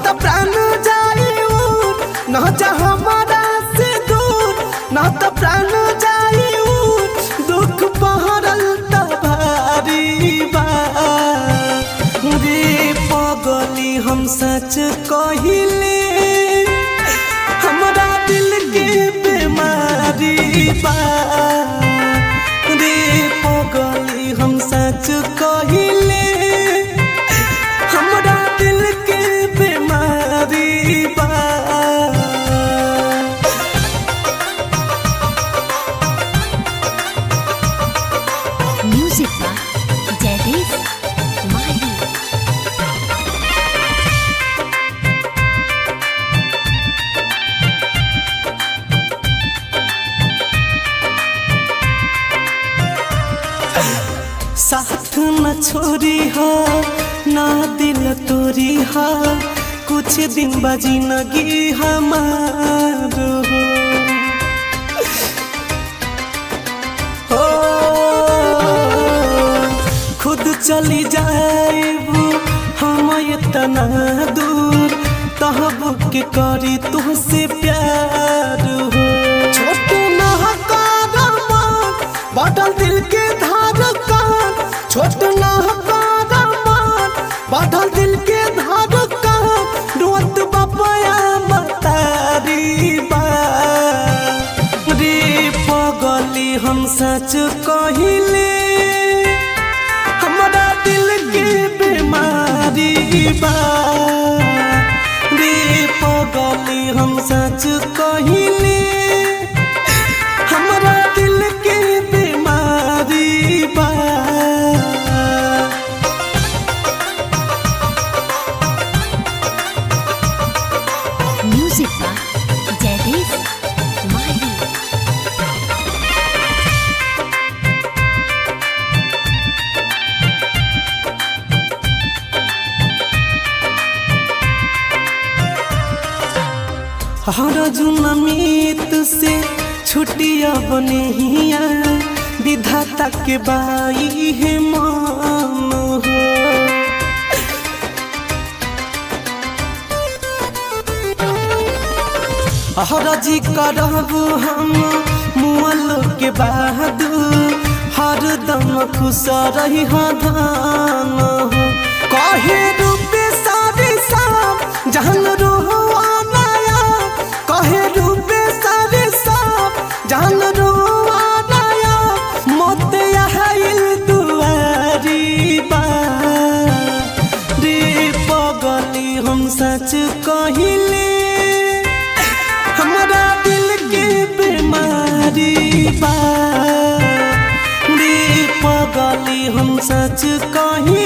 तो प्राण जाई उर न जा हमारा से दूर न तो प्राण जाई उर दुख पहरल त भारी बा रे पगली हम सच कहिले हमरा दिल के बीमारी बा रे पगली हम सच कहिले हमरा दिल के बीमारी बा। म्यूजिक बा जयदेव माही। साथ न छोड़ी हा ना दिल तोरी हा कुछ दिन बाजी नगी हमार हो खुद चली जाएबू हम इतना दूर तब के करी तुझसे प्यार हो छोट न बदल दिल के धड़कन छोट न बदल दिल के धड़कन रोत बपया मतारी बा रे पगली हम सच कहिले हमरा दिल के बीमारी बा रे पगली हम सच कहिले हमरा दिल के बीमारी बा। म्यूजिक बा जयदेव माही। हर जुनमीत से छुट्टिया बनिया विधाता के बाई है मान हो हरजी करबू हम मुअल के बाद हर दम खुश रही धान हो कहे रूपे सारी साफ जहन रोआ नया कहे रूपे सारी साफ जहन रोआ नया मत आइल दुआरी बा रे पगली हम सच कहिले हमरा दिल के बीमारी बा रे पगली हम सच कहिले